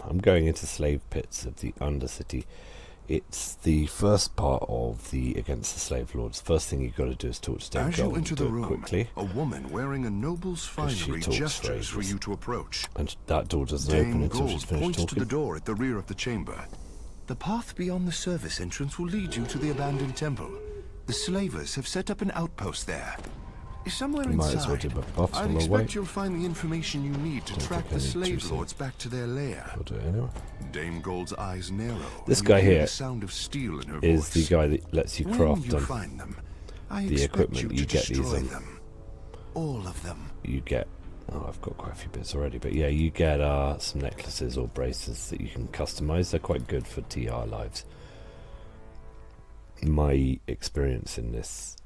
I'm going into slave pits of the Undercity. It's the first part of the Against the Slave Lords. First thing you've got to do is talk to Dame As Gold. you enter the room, quickly, a woman wearing a noble's finery gestures for you to approach. And that door doesn't open until she's finished points talking. to the door at the rear of the chamber. The path beyond the service entrance will lead you to the abandoned temple. The slavers have set up an outpost there. Somewhere inside, I expect you'll find the information you need to track the slave lords back to their lair. I'll do it anyway. Dame Gold's eyes narrow. This guy here the sound of steel in her is voice. the guy that lets you craft find them, the equipment. You get these all of them. You get, oh, I've got quite a few bits already, but yeah, you get some necklaces or bracelets that you can customize. They're quite good for TR lives. My experience in this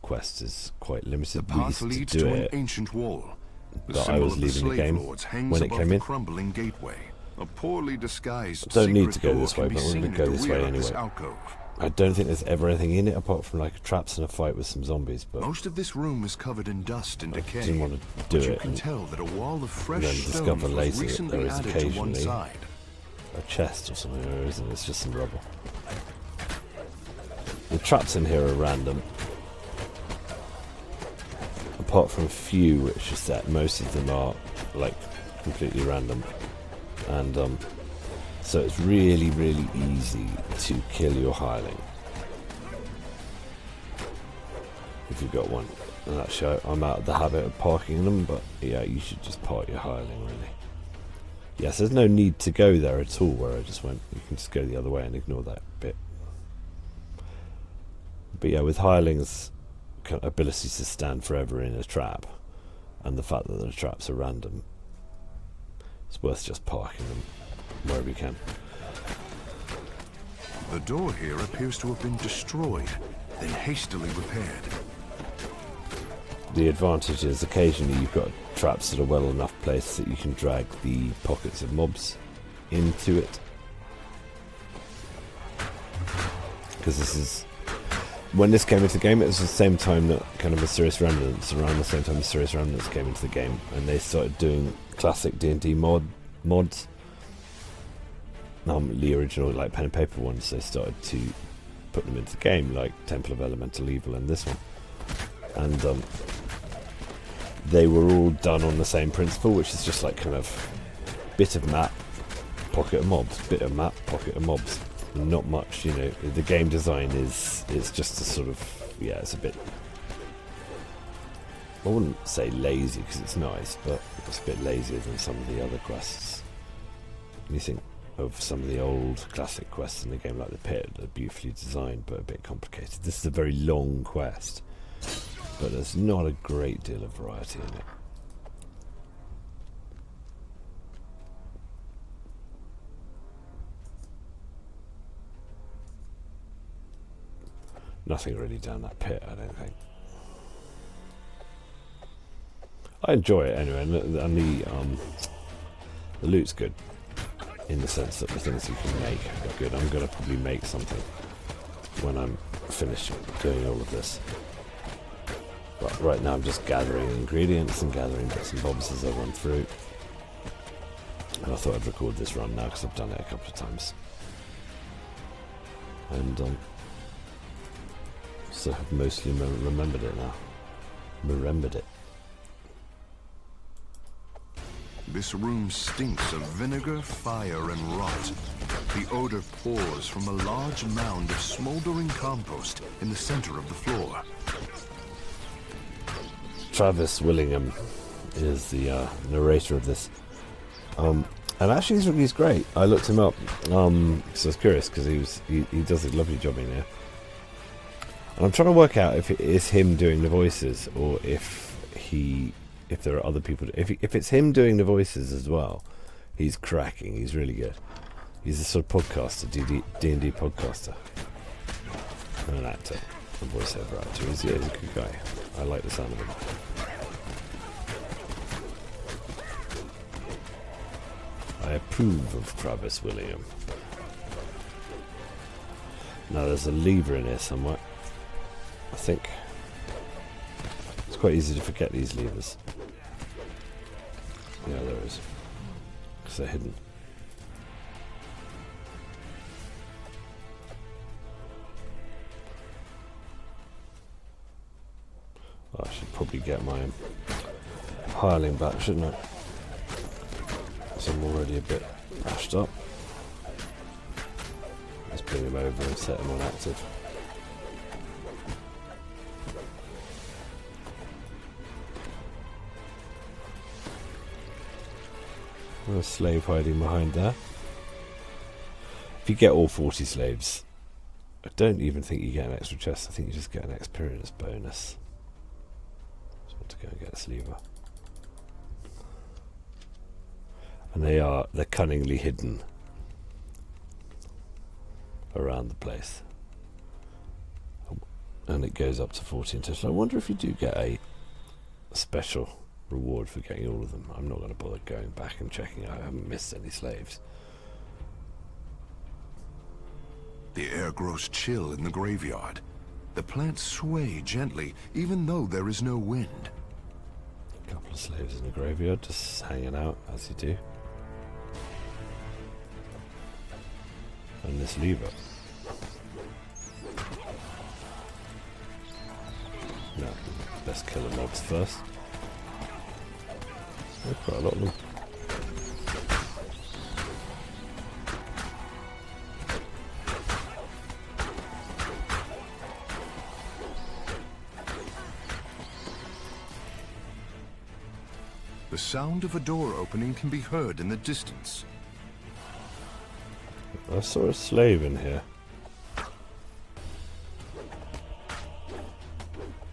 quest is quite limited. The path leads to an ancient wall. But I was leaving the game when it came in. Crumbling gateway. A poorly disguised I don't need to go this way, but I'm going to go this way anyway. I don't think there's ever anything in it apart from like traps and a fight with some zombies. But most of this room is covered in dust and decay. I didn't want to do it. You can tell that a wall of fresh and then discover later that there is occasionally a chest or something, or isn't it? It's just some rubble. The traps in here are random. Apart from a few which are set, most of them are like completely random, and so it's really easy to kill your hireling if you've got one. And actually I'm out of the habit of parking them, but yeah, you should just park your hireling really. Yes, there's no need to go there at all where I just went. You can just go the other way and ignore that bit. But yeah, with hirelings ability to stand forever in a trap, and the fact that the traps are random, it's worth just parking them wherever you can. The door here appears to have been destroyed, then hastily repaired. The advantage is occasionally you've got traps that are well enough placed that you can drag the pockets of mobs into it. Because this is, when this came into the game, it was the same time that kind of Mysterious Remnants, around the same time Mysterious Remnants came into the game, and they started doing classic D&D mods. The original like pen and paper ones, they started to put them into the game, like Temple of Elemental Evil and this one. And they were all done on the same principle, which is just like kind of bit of map, pocket of mobs, bit of map, pocket of mobs. Not much, you know. The game design is just a sort of, yeah, it's a bit, I wouldn't say lazy because it's nice, but it's a bit lazier than some of the other quests. You think of some of the old classic quests in the game, like the Pit, they're beautifully designed but a bit complicated. This is a very long quest, but there's not a great deal of variety in it. Nothing really down that pit, I don't think. I enjoy it anyway, and the loot's good, in the sense that the things you can make are good. I'm going to probably make something when I'm finished doing all of this. But right now I'm just gathering ingredients and gathering bits and bobs as I run through. And I thought I'd record this run now because I've done it a couple of times. And so I've mostly remembered it now. Remembered it. This room stinks of vinegar, fire, and rot. The odor pours from a large mound of smoldering compost in the center of the floor. Travis Willingham is the narrator of this. And actually he's great. I looked him up, so I was curious because he does a lovely job in here. And I'm trying to work out if it is him doing the voices or if there are other people. If it's him doing the voices as well, he's cracking. He's really good. He's a sort of podcaster, D&D podcaster, and an actor, a voiceover actor. He's a good guy. I like the sound of him. I approve of Travis Willingham. Now there's a lever in here somewhere, I think. It's quite easy to forget these levers. Yeah, there is. Because they're hidden. I should probably get my hireling back, shouldn't I? So I'm already a bit bashed up. Let's bring him over and set him on active. A slave hiding behind there. If you get all 40 slaves, I don't even think you get an extra chest. I think you just get an experience bonus. Just want to go and get a sleever. And they're cunningly hidden around the place. And it goes up to 40 in total. I wonder if you do get a special reward for getting all of them. I'm not going to bother going back and checking. I haven't missed any slaves. The air grows chill in the graveyard. The plants sway gently, even though there is no wind. A couple of slaves in the graveyard, just hanging out as you do. And this lever. No, best kill the mobs first. There's quite a lot of them. The sound of a door opening can be heard in the distance. I saw a slave in here.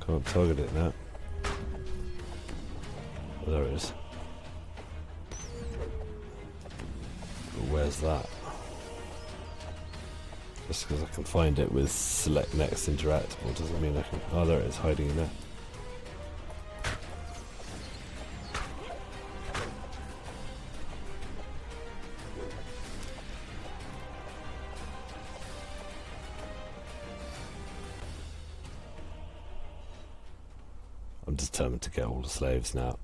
Can't target it now. Oh, there it is. But where's that? Just because I can find it with select next interactable doesn't mean I can... Oh, there it is, hiding in there. I'm determined to get all the slaves now.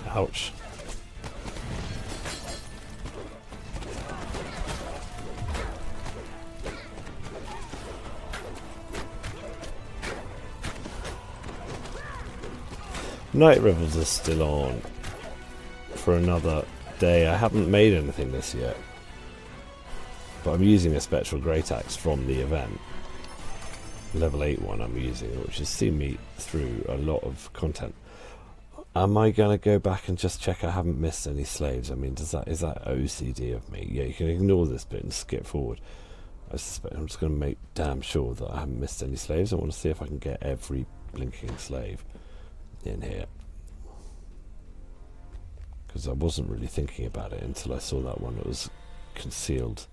Ouch. Night Revels is still on for another day. I haven't made anything this yet, but I'm using a Spectral Great Axe from the event. Level 8 one I'm using, which has seen me through a lot of content. Am I going to go back and just check I haven't missed any slaves? I mean, is that OCD of me? Yeah, you can ignore this bit and skip forward. I suspect I'm just going to make damn sure that I haven't missed any slaves. I want to see if I can get every blinking slave in here. Because I wasn't really thinking about it until I saw that one that was concealed.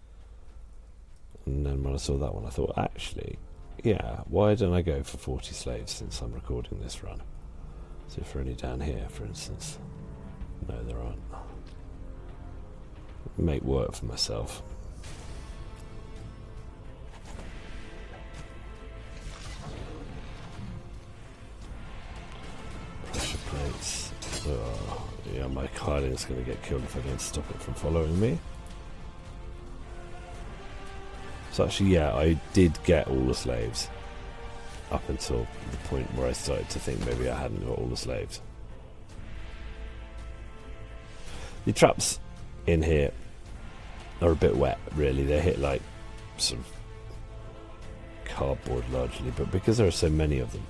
And then when I saw that one, I thought, actually, yeah, why don't I go for 40 slaves since I'm recording this run? See if there are any down here, for instance. No, there aren't. Make work for myself. Pressure plates. Oh, yeah, my hireling's going to get killed if I don't stop it from following me. So actually, yeah, I did get all the slaves. Up until the point where I started to think maybe I hadn't got all the slaves. The traps in here are a bit wet, really. They hit like sort of cardboard largely, but because there are so many of them,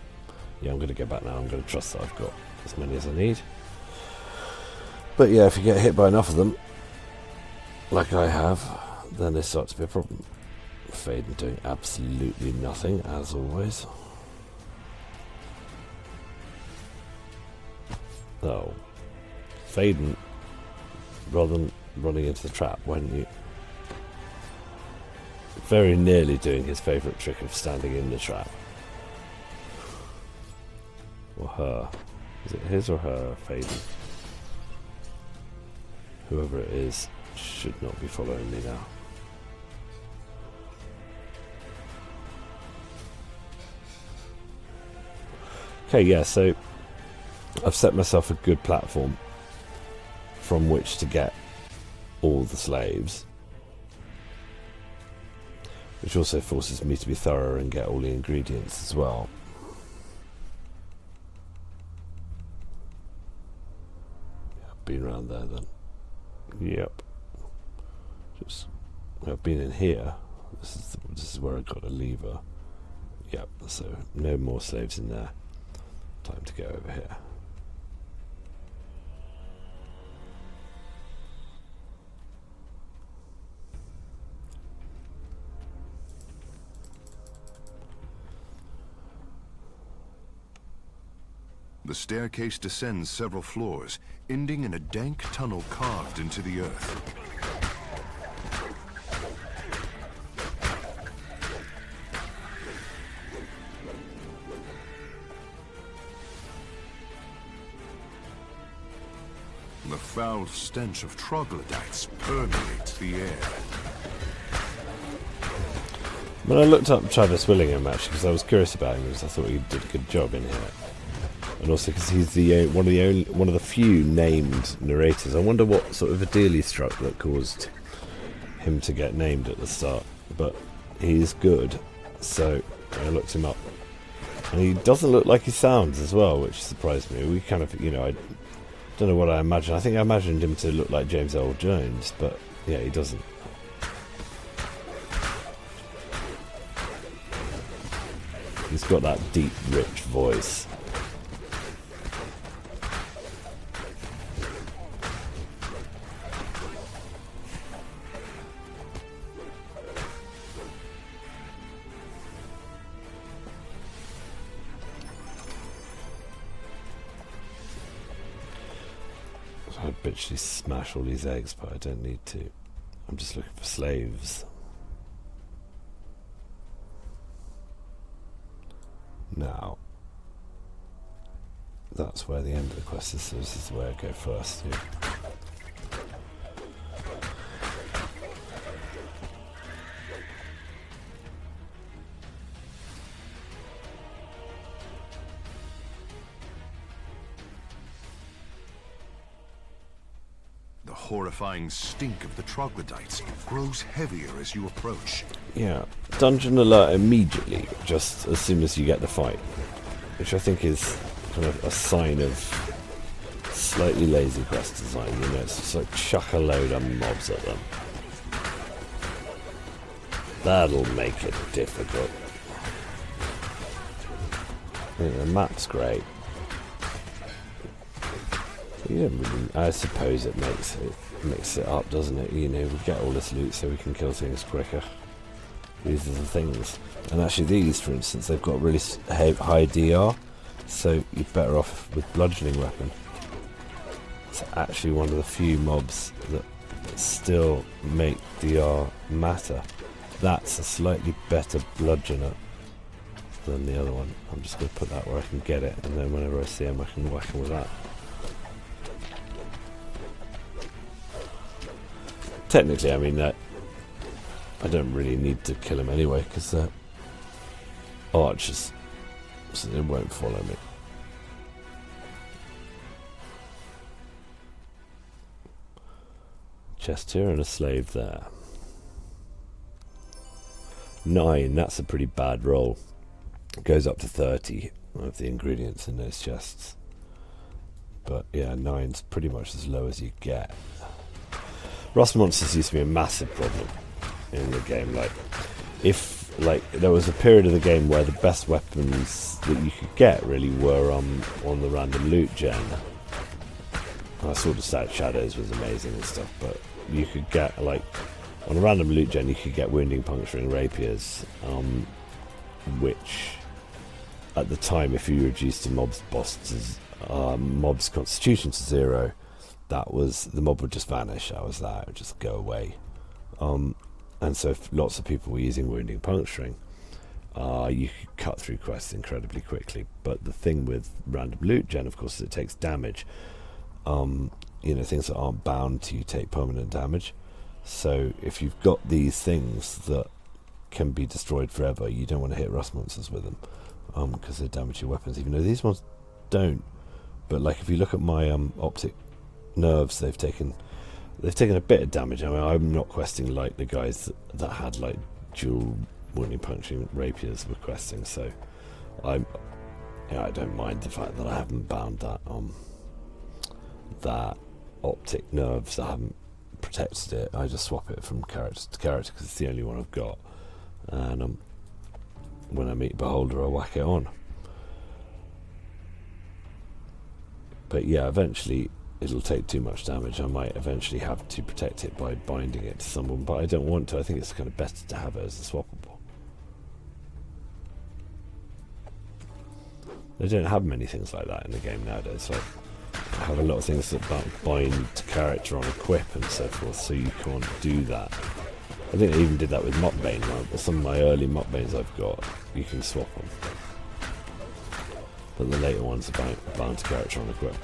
yeah, I'm going to go back now. I'm going to trust that I've got as many as I need. But yeah, if you get hit by enough of them, like I have, then they start to be a problem. Faden doing absolutely nothing, as always. Oh, Faden, rather than running into the trap, when you very nearly doing his favourite trick of standing in the trap. Or her. Is it his or her, Faden? Whoever it is should not be following me now. Okay, yeah, so I've set myself a good platform from which to get all the slaves, which also forces me to be thorough and get all the ingredients as well. Yeah, I've been around there then. Yep. Just, I've been in here. This is where I got a lever. Yep, so no more slaves in there. Time to go over here. The staircase descends several floors, ending in a dank tunnel carved into the earth. The foul stench of troglodytes permeates the air. When I looked up Travis Willingham, actually, because I was curious about him, because I thought he did a good job in here. And also because he's one of the few named narrators. I wonder what sort of a deal he struck that caused him to get named at the start. But he's good, so I looked him up, and he doesn't look like he sounds as well, which surprised me. We kind of, I don't know what I imagined. I think I imagined him to look like James Earl Jones, but yeah, he doesn't. He's got that deep, rich voice. I'd bitchly smash all these eggs, but I don't need to. I'm just looking for slaves. Now, that's where the end of the quest is, so this is where I go first. Yeah. The horrifying stink of the troglodytes grows heavier as you approach. Yeah, dungeon alert immediately, just as soon as you get the fight, which I think is kind of a sign of slightly lazy quest design. It's just like chuck a load of mobs at them. That'll make it difficult. The map's great. You don't really, I suppose it makes it up, doesn't it? We get all this loot so we can kill things quicker. These are the things. And actually these, for instance, they've got really high DR, so you're better off with bludgeoning weapon. It's actually one of the few mobs that still make DR matter. That's a slightly better bludgeoner than the other one. I'm just going to put that where I can get it, and then whenever I see him I can whack him with that. Technically, I mean, that I don't really need to kill him anyway, because they're archers, so they won't follow me. Chest here and a slave there. 9, that's a pretty bad roll. It goes up to 30 of the ingredients in those chests. But yeah, 9's pretty much as low as you get. Rust monsters used to be a massive problem in the game. If there was a period of the game where the best weapons that you could get really were on the random loot gen. Sword of Static Shadows was amazing and stuff, but you could get on a random loot gen you could get wounding, puncturing rapiers, which at the time, if you reduced the mob's constitution to 0, the mob would just vanish. That was that. It would just go away. And so if lots of people were using wounding, puncturing, you could cut through quests incredibly quickly. But the thing with random loot gen, of course, is it takes damage. Things that aren't bound to you take permanent damage. So if you've got these things that can be destroyed forever, you don't want to hit rust monsters with them, because they damage your weapons, even though these ones don't. But if you look at my optic nerves, they've taken They've taken a bit of damage. I mean, I'm not questing like the guys that had like dual wounding puncturing rapiers were questing, so I don't mind the fact that I haven't bound that optic nerves. I haven't protected it. I just swap it from character to character because it's the only one I've got, and when I meet Beholder, I whack it on. But yeah, eventually it'll take too much damage. I might eventually have to protect it by binding it to someone, but I don't want to. I think it's kind of better to have it as a swappable. They don't have many things like that in the game nowadays. Like, I have a lot of things that bind to character on equip and so forth, so you can't do that. I think they even did that with Mopbane. Like, some of my early Mopbanes I've got, you can swap them. But the later ones are bound to character on equip.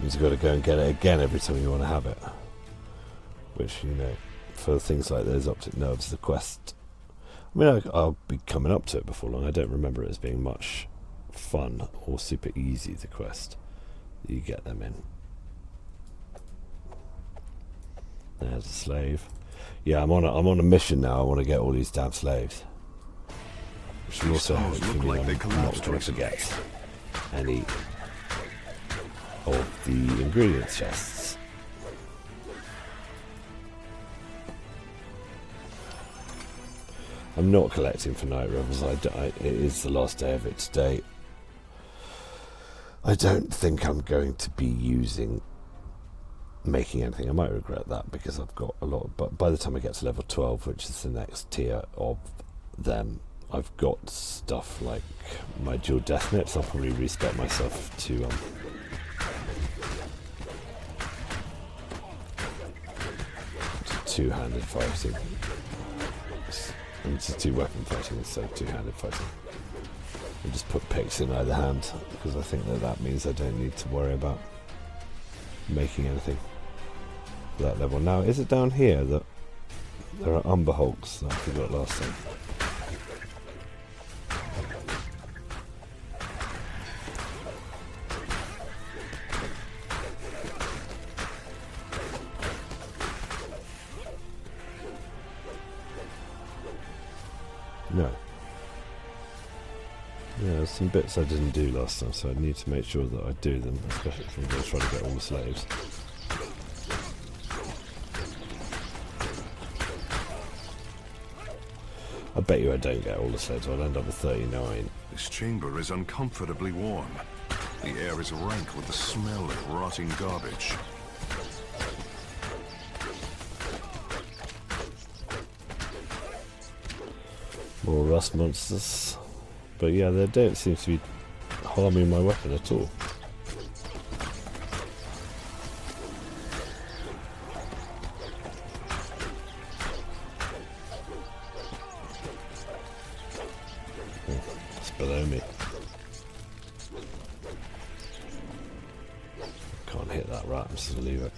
Means you've got to go and get it again every time you want to have it. Which, you know, for things like those optic nerves, the quest... I mean, I'll be coming up to it before long. I don't remember it as being much fun or super easy, the quest that you get them in. There's a slave. Yeah, I'm on a mission now. I want to get all these damn slaves. Which will also help me. I'm not going to forget any of the ingredients chests. I'm not collecting for Night Rebels. It is the last day of it today. I don't think I'm going to be making anything. I might regret that because I've got a lot. But by the time I get to level 12, which is the next tier of them, I've got stuff like my dual death nets. I'll probably respec myself to two-handed fighting. And to two-weapon fighting instead of two-handed fighting. And just put picks in either hand, because I think that means I don't need to worry about making anything for that level. Now, is it down here that there are Umber Hulks that I forgot last time? No. Yeah, there's some bits I didn't do last time, so I need to make sure that I do them, especially if I'm going to try to get all the slaves. I bet you I don't get all the slaves. I'll end up with 39. This chamber is uncomfortably warm. The air is rank with the smell of rotting garbage. More rust monsters. But yeah, they don't seem to be harming my weapon at all. It's below me. Can't hit that rat, I'm just going to leave it.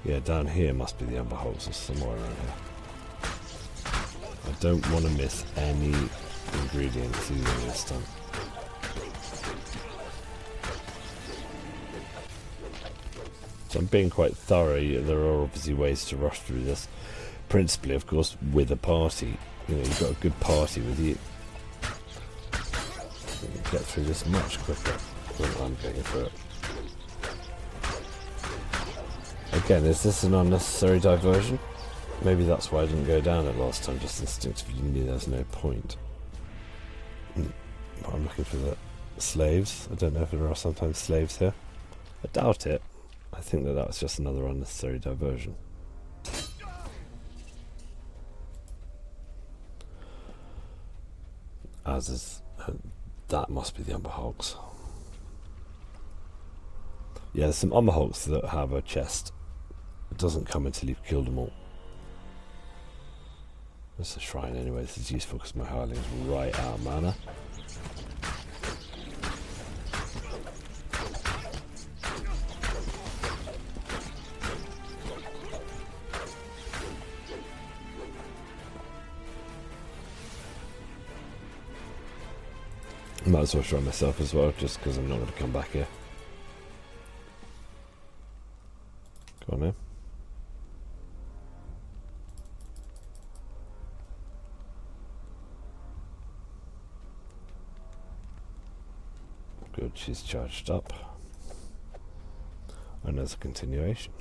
Yeah, down here must be the Umber Hulks or somewhere around here. I don't want to miss any ingredients using this time. So I'm being quite thorough. There are obviously ways to rush through this. Principally, of course, with a party. You know, you've got a good party with you. You can get through this much quicker than I'm getting through it. Again, is this an unnecessary diversion? Maybe that's why I didn't go down it last time, just instinctively knew there's no point. But I'm looking for the slaves. I don't know if there are sometimes slaves here. I doubt it. I think that was just another unnecessary diversion. As is... that must be the Umber Hulks. Yeah, there's some Umber Hulks that have a chest. It doesn't come until you've killed them all. This is a shrine anyway. This is useful because my hireling's right out of mana. Might as well try myself as well, just because I'm not going to come back here. Go on then. Good, she's charged up. And there's a continuation.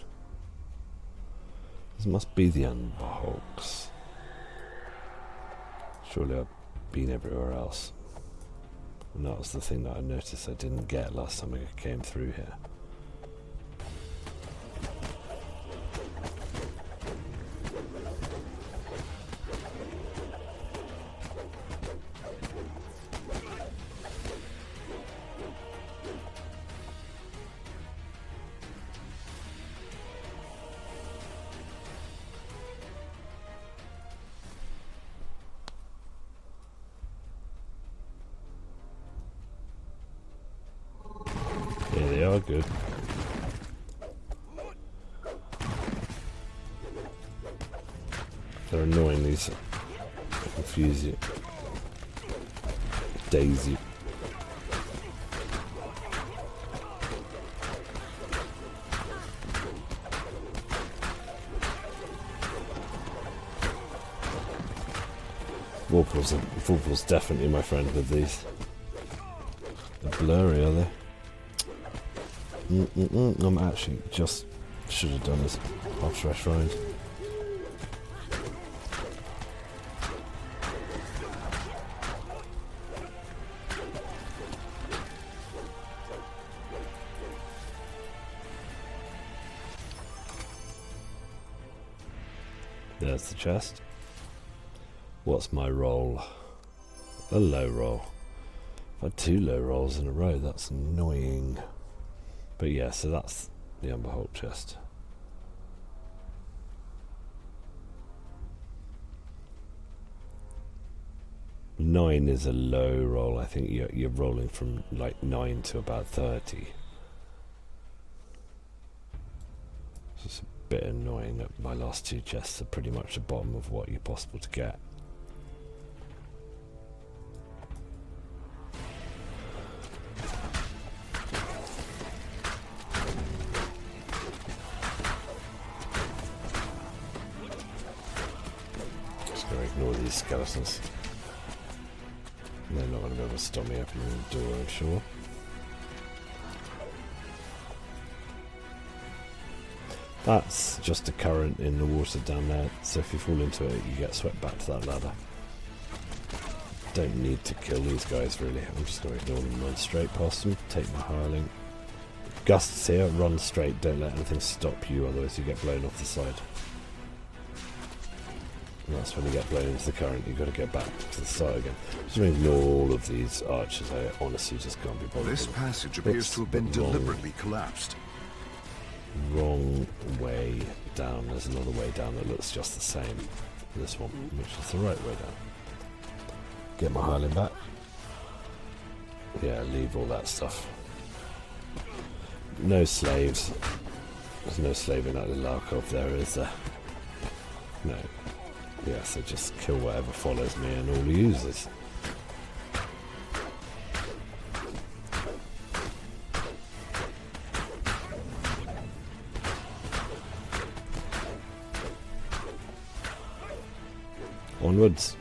This must be the Underhulks. Surely I've been everywhere else. And that was the thing that I noticed I didn't get last time I came through here. Yeah, they are good. They're annoying, these. They confuse you. Daze you. Vorpal's definitely my friend with these. They're blurry, are they? I'm actually just should have done this after I shrine. There's the chest. What's my roll? A low roll. I've had 2 low rolls in a row, that's annoying. But yeah, so that's the Underhulk chest. Nine is a low roll. I think you're rolling from like 9 to about 30. So it's a bit annoying that my last 2 chests are pretty much the bottom of what you're possible to get. Ignore these skeletons. They're not going to be able to stop me opening the door, I'm sure. That's just a current in the water down there, so if you fall into it, you get swept back to that ladder. Don't need to kill these guys, really. I'm just going to ignore them, run straight past them, take my hireling. Gusts here, run straight, don't let anything stop you, otherwise you get blown off the side. And that's when you get blown into the current, you've got to get back to the start again. Just ignore all of these archers, I honestly just can't be bothered. This passage appears to have been deliberately collapsed. Wrong way down. There's another way down that looks just the same. This one, which is the right way down. Get my hireling back. Yeah, leave all that stuff. No slaves. There's no slave in that little alcove there, is there? No. Yeah, so just kill whatever follows me and all users. Onwards.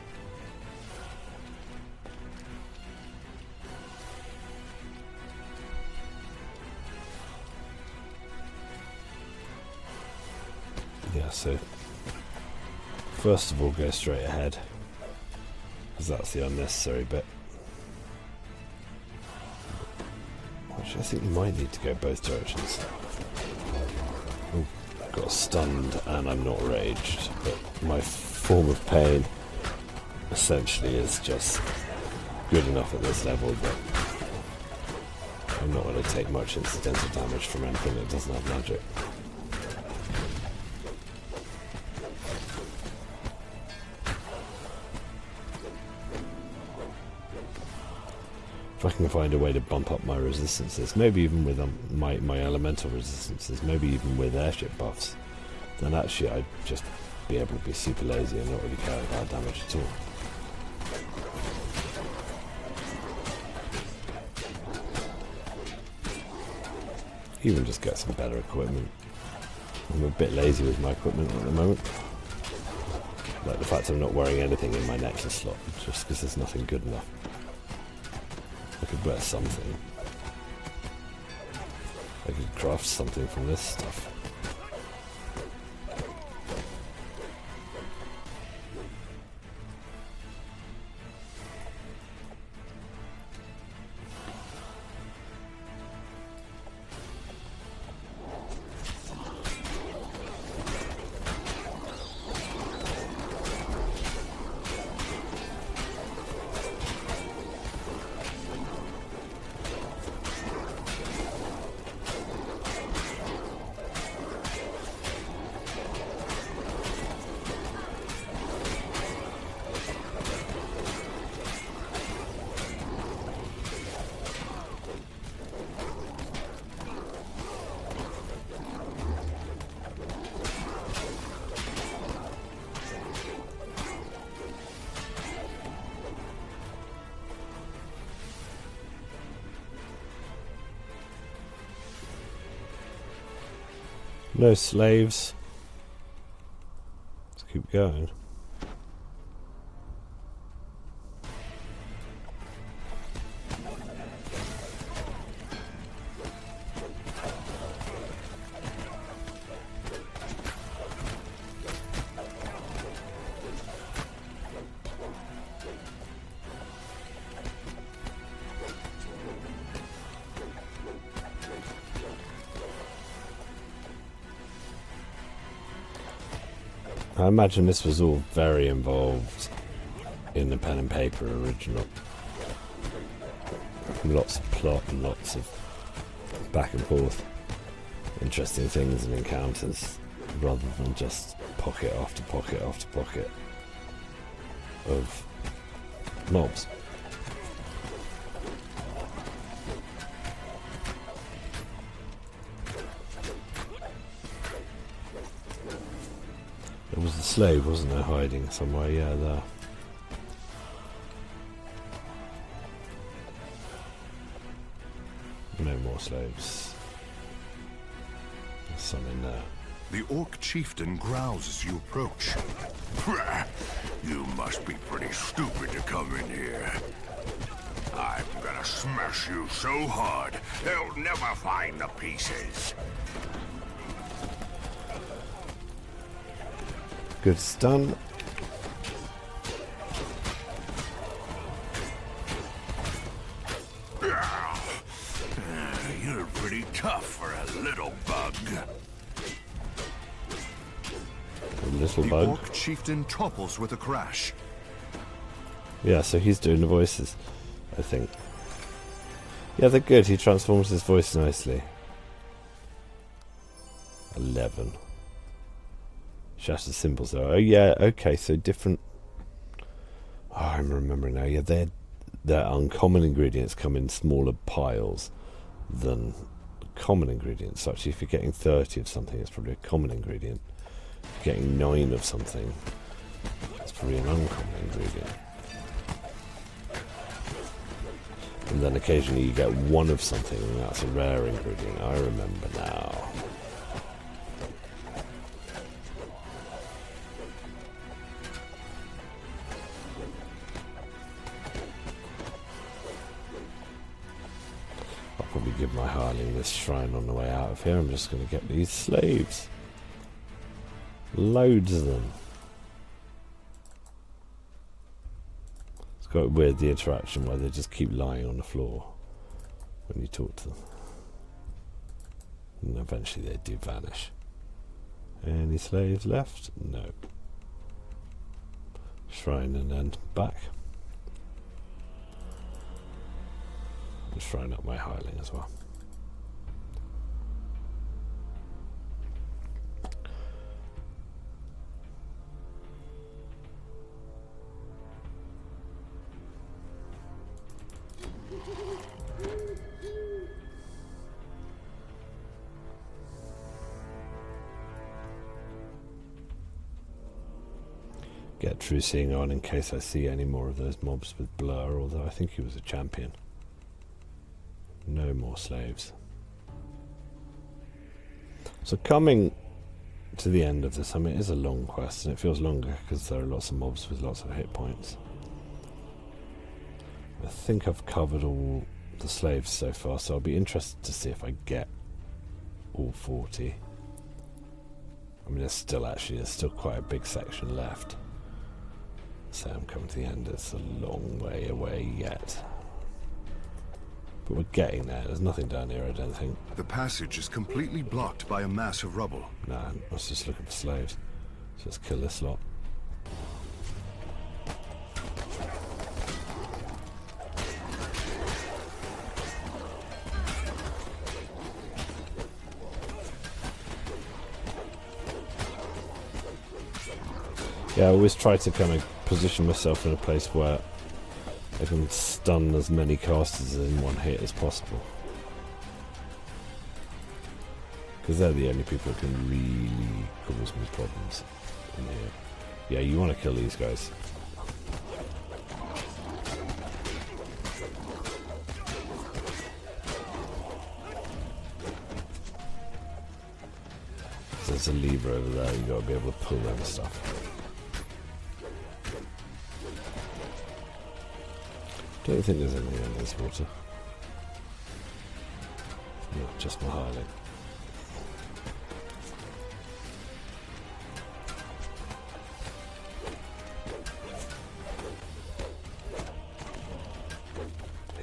Yeah, so first of all, go straight ahead, because that's the unnecessary bit. Actually, I think you might need to go both directions. Oh, got stunned and I'm not raged, but my form of pain essentially is just good enough at this level that I'm not going to take much incidental damage from anything that doesn't have magic. If I can find a way to bump up my resistances, maybe even with my elemental resistances, maybe even with airship buffs, then actually I'd just be able to be super lazy and not really care about damage at all. Even just get some better equipment. I'm a bit lazy with my equipment at the moment. Like the fact I'm not wearing anything in my necklace slot, just because there's nothing good enough. I could wear something. I could craft something from this stuff. No slaves. Let's keep going. I imagine this was all very involved in the pen and paper original. Lots of plot and lots of back and forth, interesting things and encounters, rather than just pocket after pocket after pocket of mobs. There was the slave, wasn't there, hiding somewhere? Yeah, there. No more slaves. There's some in there. The orc chieftain growls as you approach. You must be pretty stupid to come in here. I'm gonna smash you so hard, they'll never find the pieces. Good stun. You're pretty tough for a little bug. A little bug. The orc chieftain topples with a crash. Yeah, so he's doing the voices, I think. Yeah, they're good. He transforms his voice nicely. 11. Shattered symbols though. Oh yeah, okay, so different. Oh, I'm remembering now. Yeah, their uncommon ingredients come in smaller piles than common ingredients. So actually, if you're getting 30 of something, it's probably a common ingredient. If you're getting 9 of something, it's probably an uncommon ingredient. And then occasionally you get 1 of something, and that's a rare ingredient. I remember now. Probably give my hireling this shrine on the way out of here. I'm just going to get these slaves. Loads of them. It's quite weird, the interaction where they just keep lying on the floor when you talk to them. And eventually they do vanish. Any slaves left? No. Shrine and then back. And shrine up my hireling as well. Get true seeing on in case I see any more of those mobs with blur, although I think he was a champion. No more slaves. So coming to the end of this, I mean, it is a long quest, and it feels longer because there are lots of mobs with lots of hit points. I think I've covered all the slaves so far, so I'll be interested to see if I get all 40. I mean, there's still quite a big section left. So I'm coming to the end. It's a long way away yet. But we're getting there. There's nothing down here, I don't think. The passage is completely blocked by a mass of rubble. Nah, I was just looking for slaves. So let's kill this lot. Yeah, I always try to kind of position myself in a place where I can stun as many casters in one hit as possible. Because they're the only people who can really cause me problems in here. Yeah, you want to kill these guys. There's a lever over there, you got to be able to pull them stuff. Don't think there's anything in this water. No, just my hireling.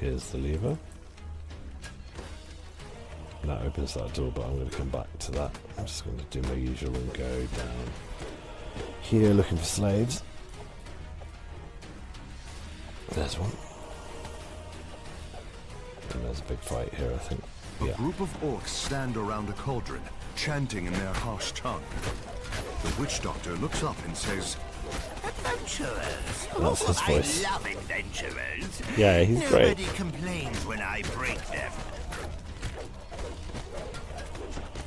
Here's the lever. That opens that door, but I'm going to come back to that. I'm just going to do my usual and go down here looking for slaves. There's one. And there's a big fight here, I think. A group of orcs stand around a cauldron, chanting in their harsh tongue. The witch doctor looks up and says, "Adventurers! That's his voice. I love adventurers! Yeah, he's great. Nobody complains when I break them."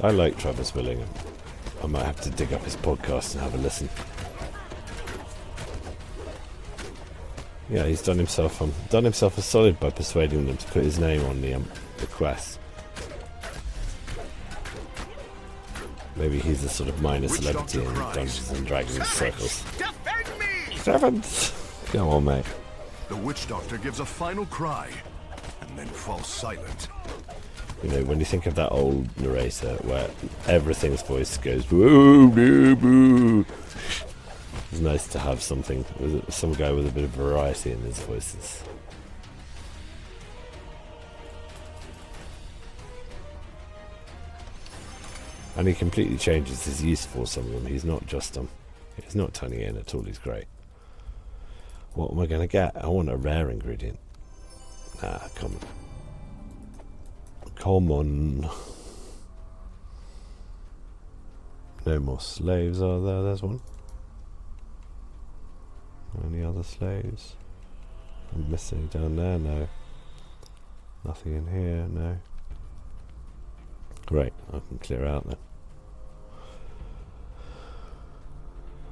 I like Travis Willingham. I might have to dig up his podcast and have a listen. Yeah, he's done himself a solid by persuading them to put his name on the quest. Maybe he's a sort of minor celebrity in Dungeons and Dragons circles. Defend me! Servants! Come on, mate. The witch doctor gives a final cry and then falls silent. You know, when you think of that old narrator where everything's voice goes boo, boo, boo. It's nice to have something, some guy with a bit of variety in his voices. And he completely changes his use for some of them. He's not just he's not turning in at all. He's great. What am I going to get? I want a rare ingredient. Nah, come on. Come on. No more slaves are there? There's one. Any other slaves? I'm missing down there? No. Nothing in here? No. Great, I can clear out then.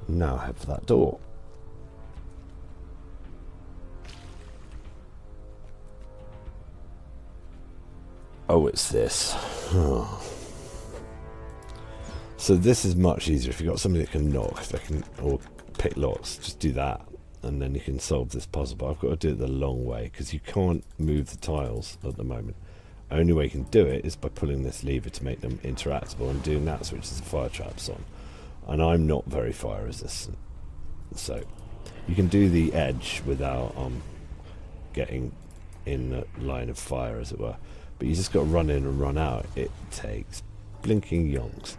Now head for that door. Oh, it's this. Oh. So this is much easier. If you've got somebody that can knock, or pick locks, just do that. And then you can solve this puzzle. But I've got to do it the long way, because you can't move the tiles at the moment. Only way you can do it is by pulling this lever to make them interactable, and doing that switches the fire traps on. And I'm not very fire resistant, so you can do the edge without getting in the line of fire, as it were. But you just got to run in and run out. It takes blinking yonks.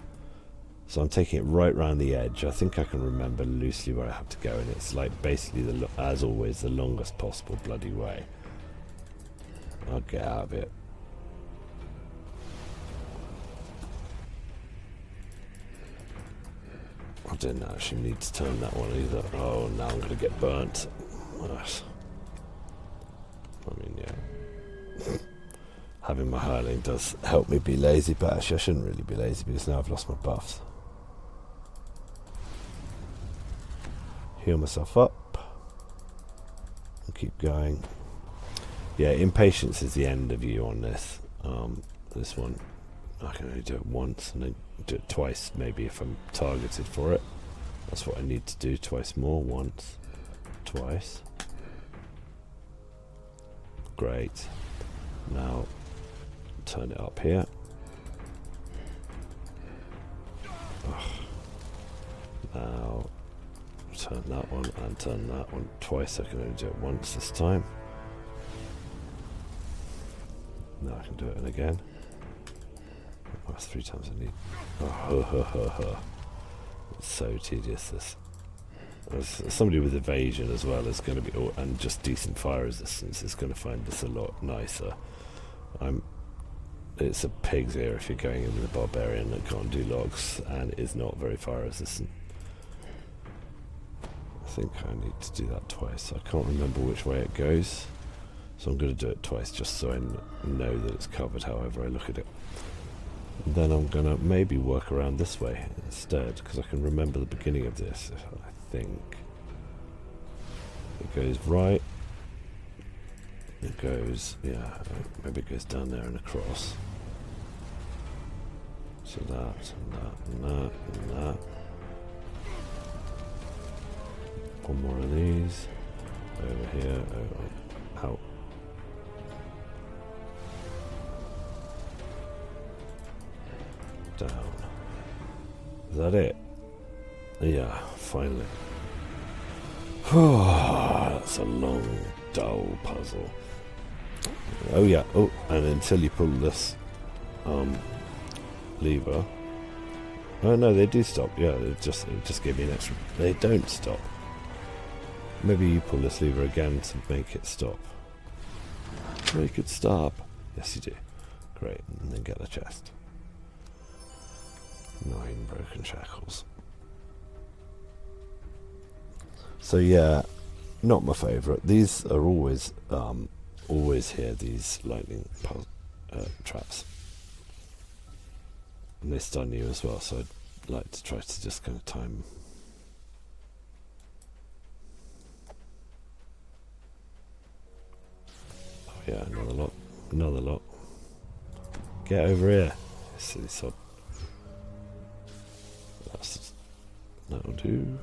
So I'm taking it right round the edge. I think I can remember loosely where I have to go, and it's like basically, as always, the longest possible bloody way. I'll get out of it. I didn't actually need to turn that one either. Oh, now I'm going to get burnt. I mean, yeah. Having my hireling does help me be lazy, but actually I shouldn't really be lazy because now I've lost my buffs. Heal myself up. And keep going. Yeah, impatience is the end of you on this. This one. I can only do it once, and then do it twice maybe if I'm targeted for it. That's what I need to do, twice more. Once, twice. Great. Now turn it up here. Now turn that one and turn that one twice. I can only do it once this time. Now I can do it again. Oh, that's 3 times I need. Oh, it's so tedious, this. As somebody with evasion as well is going to be, and just decent fire resistance is going to find this a lot nicer. It's a pig's ear if you're going in with a barbarian that can't do logs and is not very fire resistant. I think I need to do that twice. I can't remember which way it goes, so I'm going to do it twice just so I know that it's covered however I look at it. And then I'm going to maybe work around this way instead, because I can remember the beginning of this. I think it goes right, it goes, yeah, maybe it goes down there and across. So that, and that, and that, and that. One more of these. Over here, out. Down. Is that it? Yeah, finally. That's a long, dull puzzle. Oh yeah, oh, and until you pull this lever. Oh no, they do stop. Yeah, it just gave me an extra. They don't stop. Maybe you pull this lever again to make it stop. Make it stop. Yes, you do. Great, and then get the chest. 9 broken shackles. So yeah, not my favourite. These are always here, these lightning traps. And they stun you as well, so I'd like to try to just kind of time. Oh yeah, another lot. Get over here, silly sod. That'll do.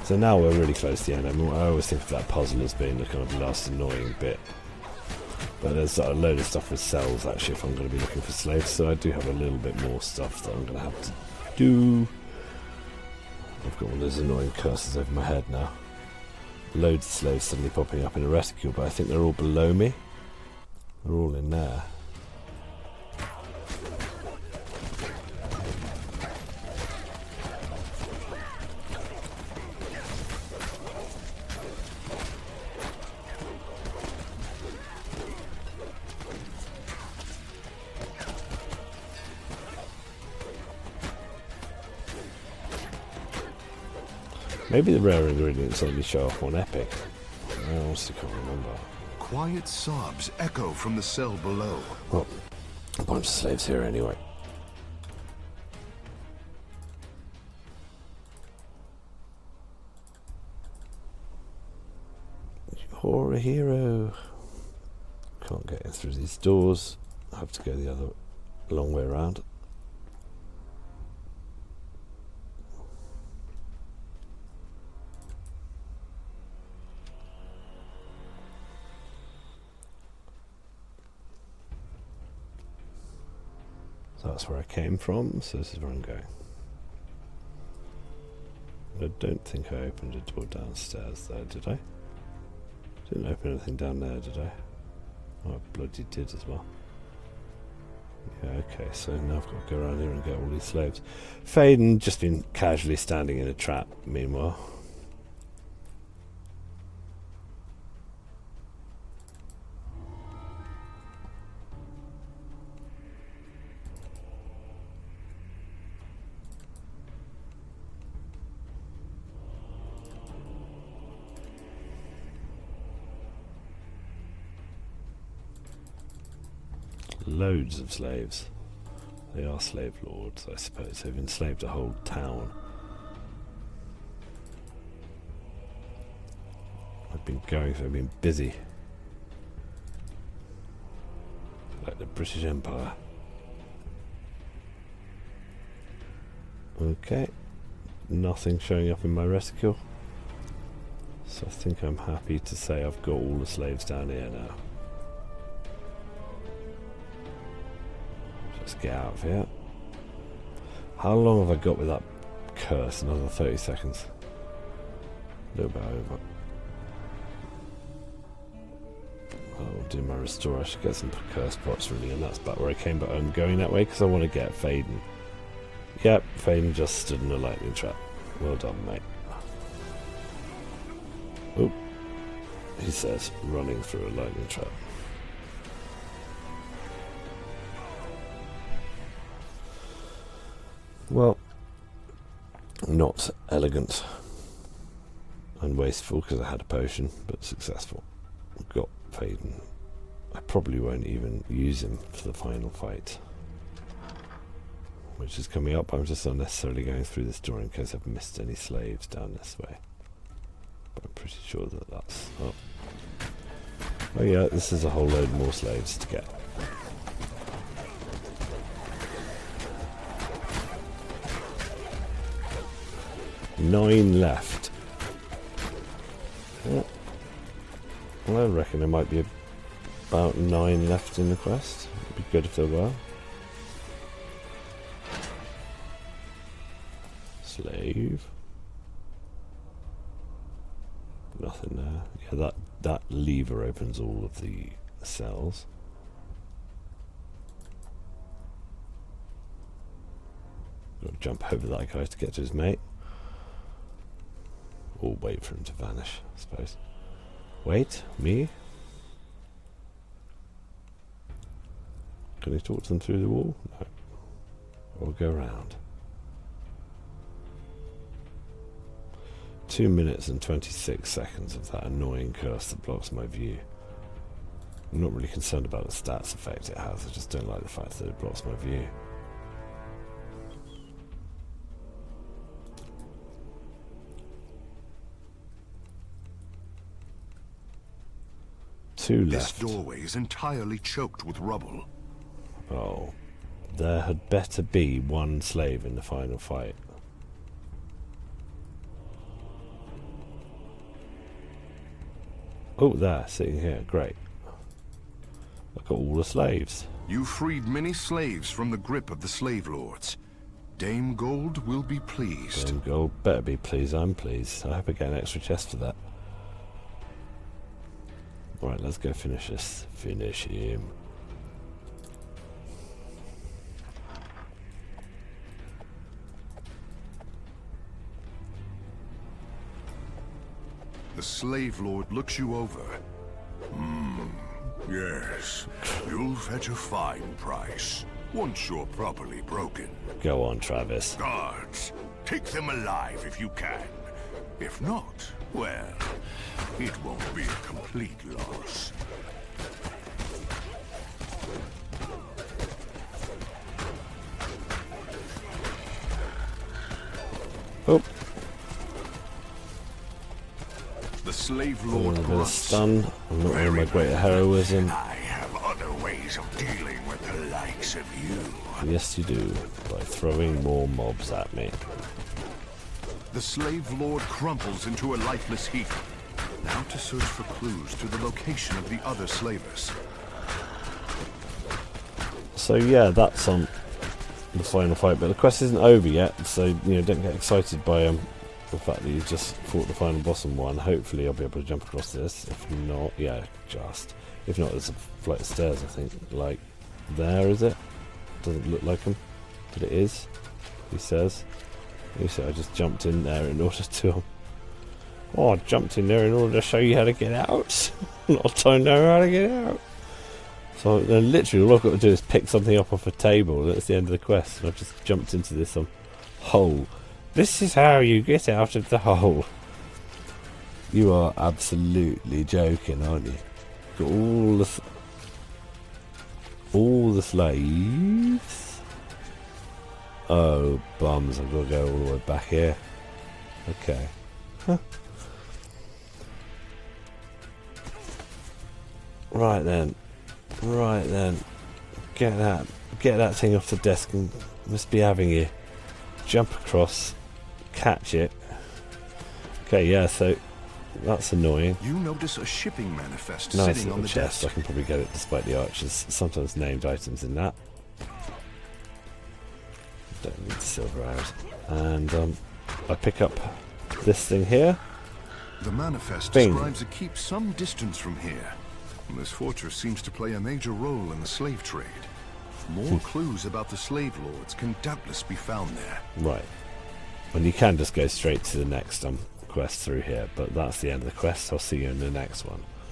So now we're really close to the end. I mean, I always think of that puzzle as being the kind of last annoying bit. But there's a load of stuff with cells actually if I'm going to be looking for slaves, so I do have a little bit more stuff that I'm going to have to do. I've got one of those annoying curses over my head now. Loads of slaves suddenly popping up in a reticule, but I think they're all below me. They're all in there. Maybe the rare ingredients only show up on Epic. I honestly can't remember. Quiet sobs echo from the cell below. Well, a bunch of slaves here anyway. You're a hero. Can't get in through these doors. I have to go the other long way around. So that's where I came from, so this is where I'm going. I don't think I opened a door downstairs there, did I? Didn't open anything down there, did I? Oh, I bloody did as well. Yeah, okay, so now I've got to go around here and get all these slaves. Faden just been casually standing in a trap, meanwhile. Loads of slaves. They are slave lords, I suppose. They've enslaved a whole town. I've been busy. like the British Empire. Okay, nothing showing up in my reticule, so I think I'm happy to say I've got all the slaves down here now. Let's get out of here. How long have I got with that curse? Another 30 seconds. A little bit over. I'll do my restore. I should get some curse pots really, and that's about where I came, but I'm going that way because I want to get Faden. Yep, Faden just stood in a lightning trap. Well done, mate. Oop. He says, running through a lightning trap. Well, not elegant and wasteful because I had a potion, but successful. Got Faden. I probably won't even use him for the final fight, which is coming up. I'm just unnecessarily going through this door in case I've missed any slaves down this way. But I'm pretty sure that that's... Oh yeah, this is a whole load more slaves to get. Nine left. Yeah. Well, I reckon there might be about 9 left in the quest. It'd be good if there were. Slave. Nothing there. Yeah, that lever opens all of the cells. Got to jump over that guy to get to his mate. Or wait for him to vanish, I suppose. Wait, me? Can he talk to them through the wall? No. Or go around. 2 minutes and 26 seconds of that annoying curse that blocks my view. I'm not really concerned about the stats effect it has, I just don't like the fact that it blocks my view. Two left. This doorway is entirely choked with rubble. Oh, there had better be one slave in the final fight. Oh, there, sitting here, great. I've got all the slaves. You freed many slaves from the grip of the slave lords. Dame Gold will be pleased. Dame Gold better be pleased, I'm pleased. I hope I get an extra chest for that. Alright, let's go finish this. Finish him. The slave lord looks you over. Yes, you'll fetch a fine price once you're properly broken. Go on, Travis. Guards, take them alive if you can. If not, well, it won't be a complete loss. Oh. The slave lord A bit of stun. I'm not on my great heroism. I have other ways of dealing with the likes of you. Yes, you do. By throwing more mobs at me. The slave lord crumples into a lifeless heap. Now to search for clues to the location of the other slavers. So yeah, that's the final fight, but the quest isn't over yet, so don't get excited by the fact that you just fought the final boss and won. Hopefully I'll be able to jump across this. If not, yeah, just. If not, there's a flight of stairs, I think. Like, there, is it? Doesn't look like them, but it is. He says. You see, I just jumped in there in order to... Oh, I jumped in there in order to show you how to get out. Not I know how to get out. So then literally all I've got to do is pick something up off a table. That's the end of the quest. And I've just jumped into this hole. This is how you get out of the hole. You are absolutely joking, aren't you? Got all the slaves. Oh, bums, I've got to go all the way back here. Okay. Huh. Right then. Get that thing off the desk and must be having you. Jump across, catch it. Okay, yeah, so that's annoying. You notice a shipping manifest Nice sitting on little the chest. desk. I can probably get it despite the archers. Sometimes named items in that. Don't need the silver arrows. And I pick up this thing here. The manifest Bing. describes a keep some distance from here. This fortress seems to play a major role in the slave trade. More clues about the slave lords can doubtless be found there. Right. And you can just go straight to the next quest through here, but that's the end of the quest. I'll see you in the next one.